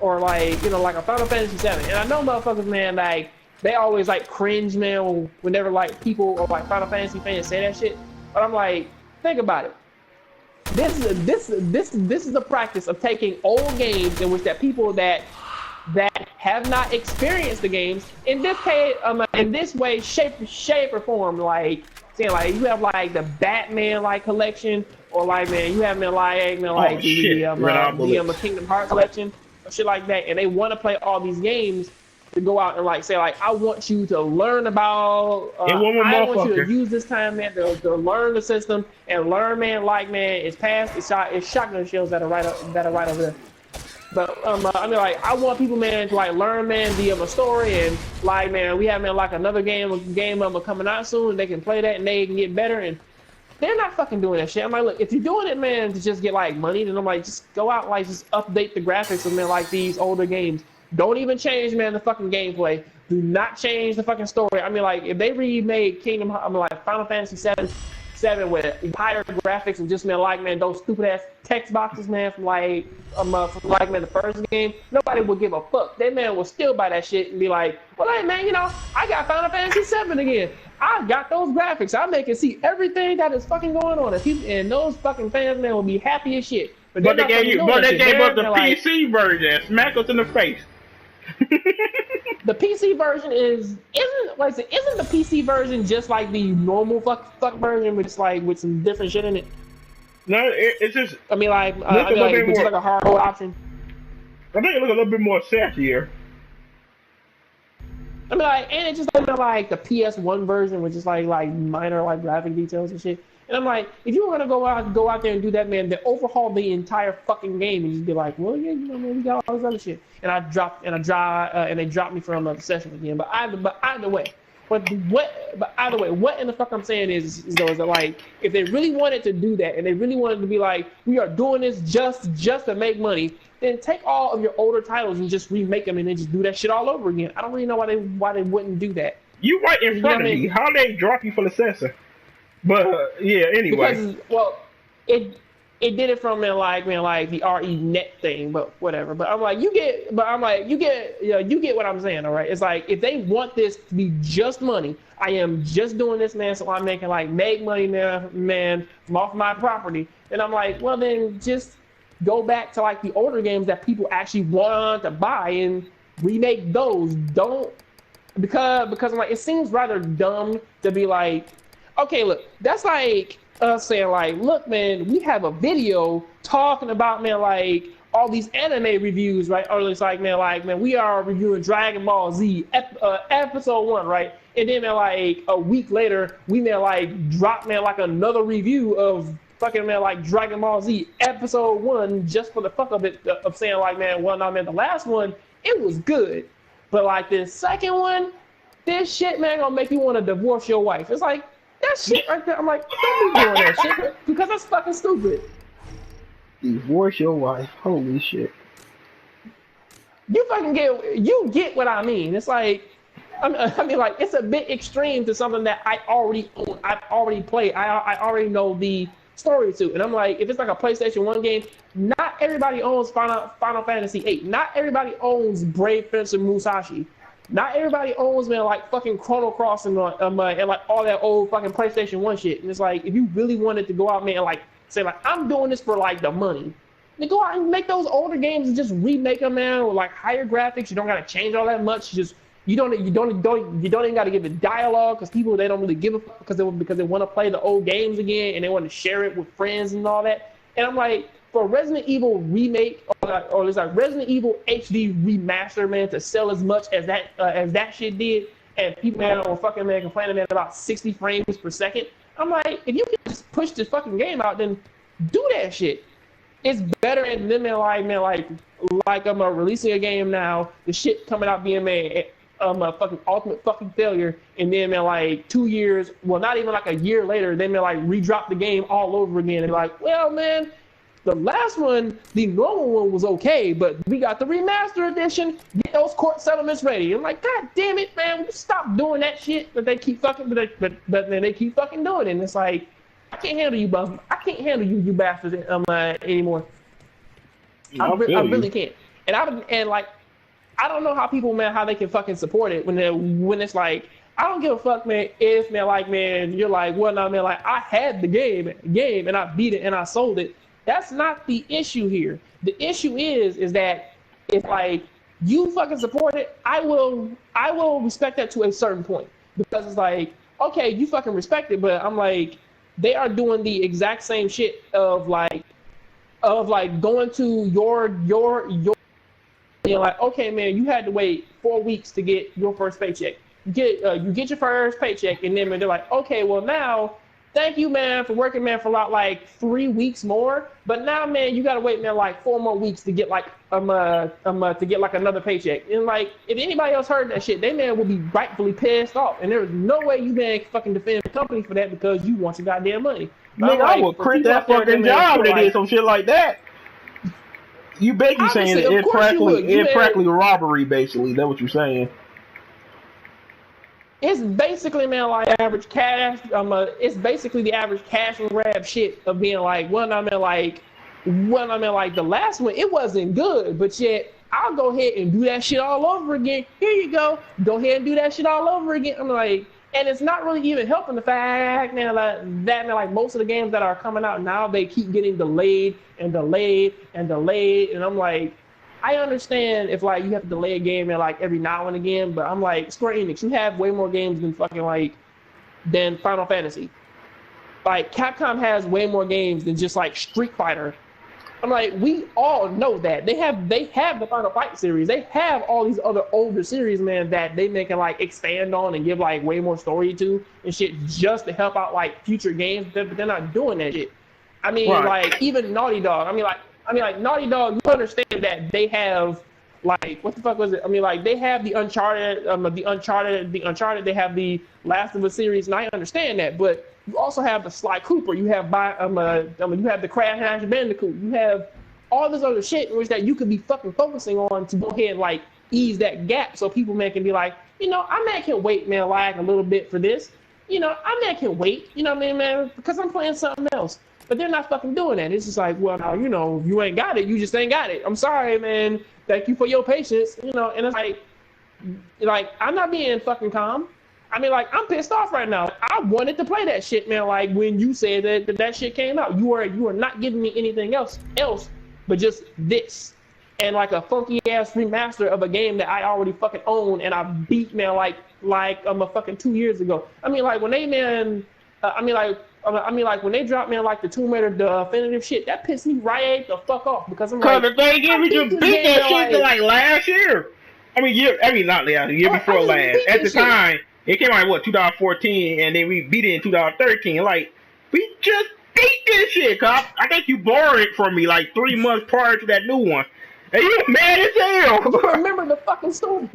or like like a Final Fantasy 7. And I know motherfuckers, man, like they always like cringe, man, whenever like people or like Final Fantasy fans say that shit. But I'm like, think about it. This is the practice of taking old games in which that people that have not experienced the games in this case, in this way, shape or form, like saying like you have like the Batman like collection, or like you have the Kingdom Hearts collection or shit like that, and they want to play all these games to go out and like say like I want you to learn about I want you to use this time, man, to learn the system and learn, man, like it's past it's shotgun shells that are right over there. But I mean, like, I want people, man, to like learn, man, the story, and like, man, we have, man, like another game coming out soon. They can play that and they can get better, and they're not fucking doing that shit. I'm like, look, if you're doing it, man, to just get like money, then I'm like, just go out and like just update the graphics of, man, like these older games. Don't even change, man, the fucking gameplay. Do not change the fucking story. I mean, like, if they remade Final Fantasy 7 with higher graphics and just, man, like, man, those stupid ass text boxes, man, from man, the first game, nobody would give a fuck. That man will still buy that shit and be like, well, hey, man, I got Final Fantasy 7 again. I got those graphics. I make it see everything that is fucking going on. And those fucking fans, man, will be happy as shit. But they gave us the PC version. Smack us in the face. The PC version isn't the PC version just like the normal fuck version, with just like with some different shit in it? No, it's just. I mean, like, it's like a hard mode option. I think it looks a little bit more sexier. I mean, like, and it's just like the PS1 version, which is like minor like graphic details and shit. And I'm like, if you were gonna go out there and do that, man, then overhaul the entire fucking game and just be like, well, yeah, man, we got all this other shit. And they dropped me from the session again. But either way, what in the fuck I'm saying is that like, if they really wanted to do that and they really wanted to be like, we are doing this just to make money, then take all of your older titles and just remake them and then just do that shit all over again. I don't really know why they wouldn't do that. You right in front of me. How they drop you for the session? But yeah, anyway. Because, well, it did it from the RE.net thing, but whatever. But I'm like, you get what I'm saying, all right? It's like, if they want this to be just money, I am just doing this, man, so I'm making make money, man, from off my property. And I'm like, well, then just go back to like the older games that people actually want to buy and remake those. Don't because I'm like, it seems rather dumb to be like, okay, look, that's like us saying like, look, man, we have a video talking about, man, like all these anime reviews, right? Or it's like, man, we are reviewing Dragon Ball Z episode 1, right? And then, man, like a week later, we drop, like another review of fucking, like Dragon Ball Z episode 1 just for the fuck of it, of saying like, man, well, no, man, the last one, it was good, but like this second one, this shit, man, gonna make you want to divorce your wife. It's like, that shit right there, I'm like, don't be doing that shit, because that's fucking stupid. Divorce your wife, holy shit. You get what I mean. It's like, I mean, like, it's a bit extreme to something that I already own, I've already played, I already know the story to. And I'm like, if it's like a PlayStation 1 game, not everybody owns Final Fantasy 8. Not everybody owns Brave Fencer Musashi. Not everybody owns, man, like fucking Chrono Cross and like all that old fucking PlayStation 1 shit. And it's like, if you really wanted to go out, man, and like say like, I'm doing this for like the money, then go out and make those older games and just remake them, man, with like higher graphics. You don't gotta change all that much. You don't even gotta give it dialogue, because people, they don't really give a fuck because they want to play the old games again and they want to share it with friends and all that. And I'm like, for Resident Evil remake or it's like Resident Evil HD remaster, man, to sell as much as that shit did, and people, man, are fucking, man, complaining, man, about 60 frames per second. I'm like, if you can just push this fucking game out, then do that shit. It's better than them, like I'm releasing a game now, the shit coming out being made a fucking ultimate fucking failure, and then, man, like 2 years, well, not even like a year later, then, man, like redrop the game all over again and be like, well, man, the last one, the normal one was okay, but we got the remaster edition. Get those court settlements ready. I'm like, God damn it, man! Stop doing that shit. But they keep fucking, but then they keep fucking doing it. And it's like, I can't handle you, bro. I can't handle you bastards anymore. I really can't. And like, I don't know how people, man, how they can fucking support it when it's like, I don't give a fuck, man, if, man, like, man, you're like, well, no, man, like, I had the game and I beat it and I sold it. That's not the issue here. The issue is that if, like, you fucking support it, I will respect that to a certain point. Because it's like, okay, you fucking respect it, but I'm like, they are doing the exact same shit of like going to your you're like, okay, man, you had to wait 4 weeks to get your first paycheck. You get your first paycheck, and then they're like, okay, well now, thank you, man, for working, man, for like 3 weeks more. But now, man, you gotta wait, man, like 4 more weeks to get like to get like another paycheck. And like, if anybody else heard that shit, they man will be rightfully pissed off. And there's no way you man can fucking defend the company for that because you want your goddamn money. Nigga, I would quit that fucking job if they did some shit like that. You basically saying it's practically robbery, basically. That's what you're saying. It's basically, man, like average cash. It's basically the average cash and grab shit of being like, well, I mean, like the last one, it wasn't good, but yet I'll go ahead and do that shit all over again. Here you go. Go ahead and do that shit all over again. I'm like, and it's not really even helping the fact, man, like most of the games that are coming out now, they keep getting delayed and delayed and delayed, and I'm like, I understand if like you have to delay a game and like every now and again, but I'm like, Square Enix, you have way more games than fucking than Final Fantasy. Like Capcom has way more games than just like Street Fighter. I'm like, we all know that they have the Final Fight series. They have all these other older series, man, that they can like expand on and give like way more story to and shit just to help out like future games. But they're not doing that shit. I mean, like even Naughty Dog. I mean, like Naughty Dog, you understand that they have like, what the fuck was it? I mean, like they have the Uncharted, they have the Last of Us series, and I understand that, but you also have the Sly Cooper, you have you have the Crash Bandicoot, you have all this other shit in which that you could be fucking focusing on to go ahead and like ease that gap, so people man can be like, you know, I man can wait, man, like a little bit for this, you know, I man can wait, you know what I mean, man, because I'm playing something else. But they're not fucking doing that. It's just like, well, now, you know, you ain't got it. You just ain't got it. I'm sorry, man. Thank you for your patience. You know, and it's like I'm not being fucking calm. I mean, like, I'm pissed off right now. I wanted to play that shit, man. Like, when you said that shit came out, you are not giving me anything else, but just this. And, like, a funky-ass remaster of a game that I already fucking own and I beat, man, like a fucking 2 years ago. I mean, like, when they, man, when they dropped, man, like the Tomb Raider definitive shit, that pissed me right the fuck off because I'm like, the thing is, we just beat that shit to like last year. I mean, not last year, before last. At the time, it came out 2014, and then we beat it in 2013. Like, we just beat this shit, cop. I think you borrowed it from me like 3 months prior to that new one, and you mad as hell. You remember the fucking story.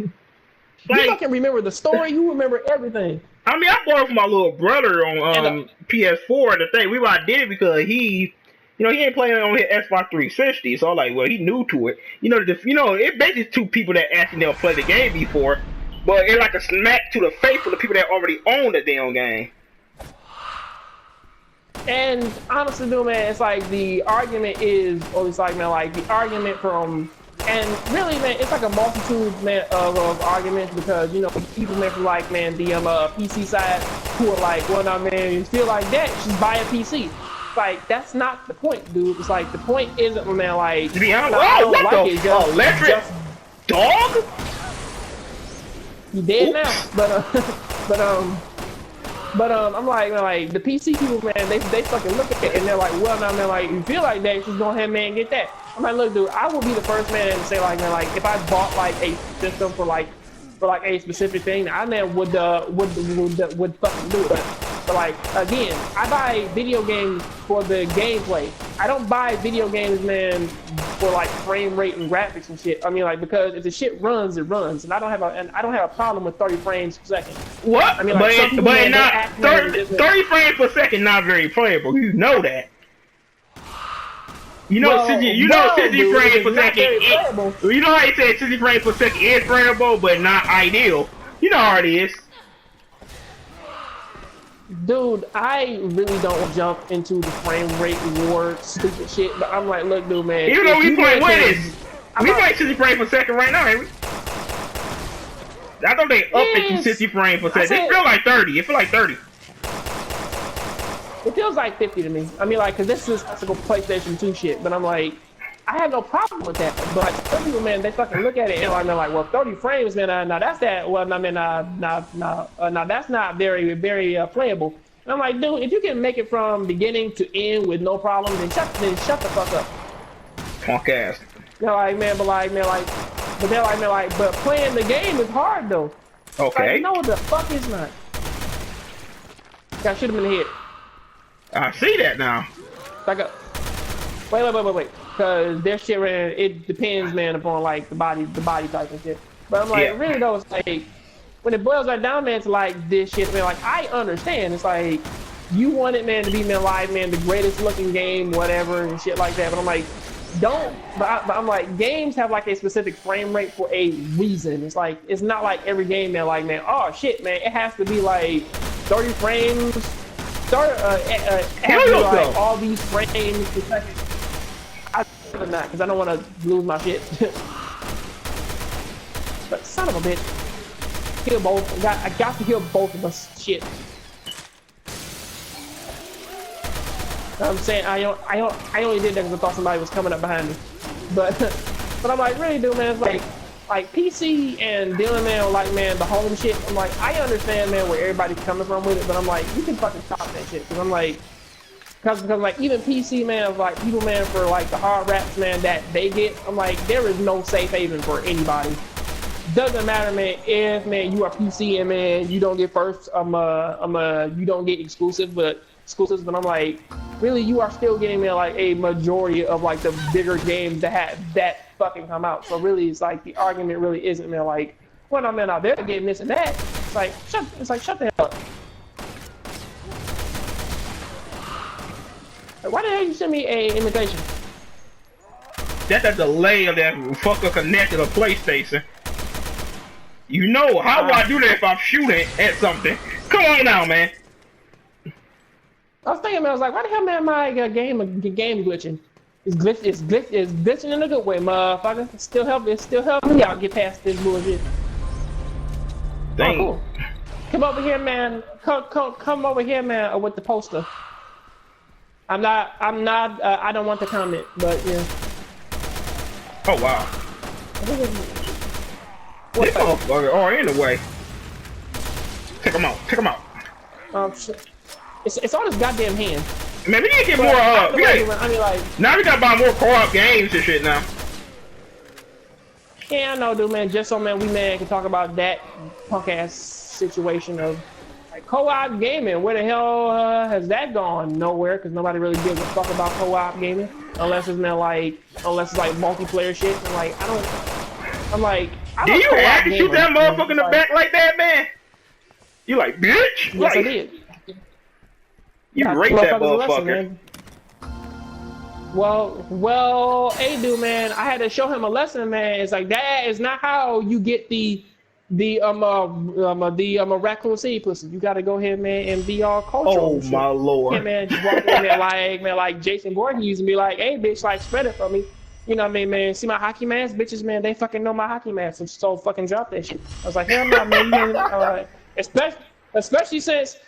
Like, you fucking remember the story. You remember everything. I mean, I bought it from my little brother on PS4. The thing I did it because he ain't playing on his Xbox 360, so I'm like, well, he new to it. It basically two people that actually never played the game before, but it's like a smack to the face for the people that already own the damn game. And honestly, dude, man, it's like the argument is, or it's like, man, like the argument from. And really, man, it's like a multitude, man, of arguments because, you know, people, man, from like, man, the PC side who are like, well, now, man, you feel like that, just buy a PC. Like, that's not the point, dude. It's like, the point isn't, man, like, I don't like it. Just, electric dog? You dead now, but I'm like, the PC people, man, they fucking look at it and they're like, well, now, man, like, you feel like that, just go ahead, man, get that. I'm like, look, dude, I will be the first man to say, like, man, like, if I bought like a system for a specific thing, I man would fucking do it. But like, again, I buy video games for the gameplay. I don't buy video games, man, for like frame rate and graphics and shit. I mean, like, because if the shit runs, it runs, and I don't have a problem with 30 frames per second. What? I mean, like, but not 30 frames per second, not very playable. You know that. You know, 60 frames per second. You know how you say 60 frames per second is playable, but not ideal. You know how it is. Dude, I really don't jump into the frame rate war stupid shit, but I'm like, look, dude, man. Even though we play with it. We like 60 frames per second right now, ain't we? I thought they upped it to 60 frames per second. It feel like 30. It feel like 30. It feels like 50 to me. I mean, like, cause this is classical PlayStation 2 shit, but I'm like, I have no problem with that. But like, some people, man, they fucking look at it and I'm like, well, 30 frames, man, now that's that. Well, I mean, now that's not very, very playable. And I'm like, dude, if you can make it from beginning to end with no problem, then shut the fuck up. Punk ass. They're like, man, but they're like, man, but playing the game is hard though. Okay. Like, no, the fuck is not. That should have been hit. I see that now. Back up. Wait. Cause their shit, man, it depends, man, upon like the body type and shit. But I'm like, really though, it's like when it boils right down, man, to like this shit, man, like I understand. It's like you want it, man, to be, man, live, man, the greatest looking game, whatever, and shit like that. But I'm like, don't. But I'm like, games have like a specific frame rate for a reason. It's like it's not like every game, man, like, man, oh shit, man, it has to be like 30 frames. Like all these frames per second. I not because I don't want to lose my shit. But son of a bitch, kill both. I got to kill both of us. Shit. I'm saying I only did that because I thought somebody was coming up behind me. But I'm like, really, dude, man, it's like PC and dealing, man, with, like, man, the home shit. I'm like, I understand, man, where everybody's coming from with it, but I'm like, you can fucking stop that shit. Because I'm like, because like even PC, man, like people, man, for like the hard raps, man, that they get, I'm like, there is no safe haven for anybody. Doesn't matter, man, if, man, you are PC and, man, you don't get first, you don't get exclusives, but I'm like, really, you are still getting, man, like a majority of like the bigger games that fucking come out. So really, it's like the argument really isn't, man, like, well, I'm out there getting this and that. It's like shut the hell up. Like, why the hell you send me a invitation? That's a delay of that fucker connected to PlayStation. You know how would I do that if I'm shooting at something? Come on now, man. I was thinking, man, I was like, why the hell, man, my game glitching? It's glitching in a good way, motherfucker. It's still helping me out get past this bullshit. Dang. Oh, cool. Come over here, man. Come over here, man, with the poster. I don't want to comment, but yeah. Oh wow. This motherfucker are in the way. Take him out. Oh shit. It's on his goddamn hand. Man, we need to get more now we gotta buy more co-op games and shit now. Yeah, I know, dude, man. Just so, man, we, man, can talk about that punk ass situation of like co-op gaming. Where the hell has that gone? Nowhere, because nobody really gives a fuck about co-op gaming unless it's, man, like multiplayer shit. And like Did you have to shoot that motherfucker in the back like that, man? You like, bitch? Yes, like, I did. You raped that motherfucker. Well, hey, dude, man, I had to show him a lesson, man. It's like that is not how you get the raccoon seed pussy. You gotta go ahead, man, and be all cultural. Oh my lord. Yeah, man, just walk in there like Jason Gordon used to be like, hey, bitch, like spread it for me. You know what I mean, man? See my hockey mask, bitches, man. They fucking know my hockey mask, so fucking drop that shit. I was like, hell no, man. Especially since,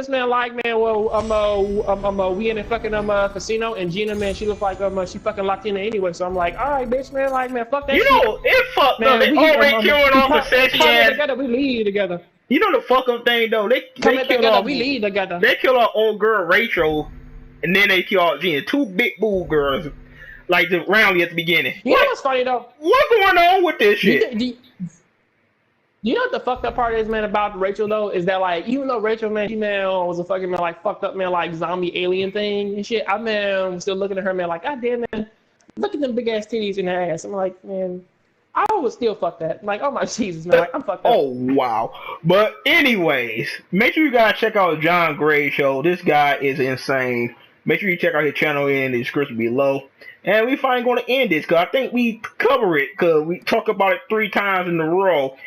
man, like, man, well, we in a fucking casino, and Gina, man, she look like she fucking Latina anyway. So I'm like, all right, bitch, man, like, man, fuck that shit. You know, it fucked up. They already killing off a sexy ass. Together, we lead together. You know the fuck up thing though. They kill off. We lead together. They kill our old girl Rachel, and then they kill off Gina. Two big boob girls, like the roundy at the beginning. You know what's funny though? What's going on with this shit? You know what the fucked up part is, man, about Rachel though, is that like even though Rachel, man, she, man, was a fucking, man, like fucked up, man, like zombie alien thing and shit, I, man, was still looking at her, man, like, god damn, man, look at them big ass titties in her ass. I'm like, man, I would still fuck that. I'm like, oh my Jesus, man, like, I'm fucked up. Oh wow. But anyways, make sure you guys check out John Gray show. This guy is insane. Make sure you check out his channel in the description below. And we finally going to end this because I think we cover it because we talk about it 3 times in a row.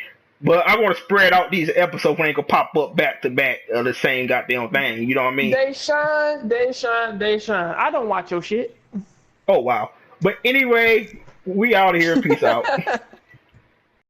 But I want to spread out these episodes when they can pop up back to back of the same goddamn thing. You know what I mean? They shine. I don't watch your shit. Oh, wow. But anyway, We out of here. Peace out.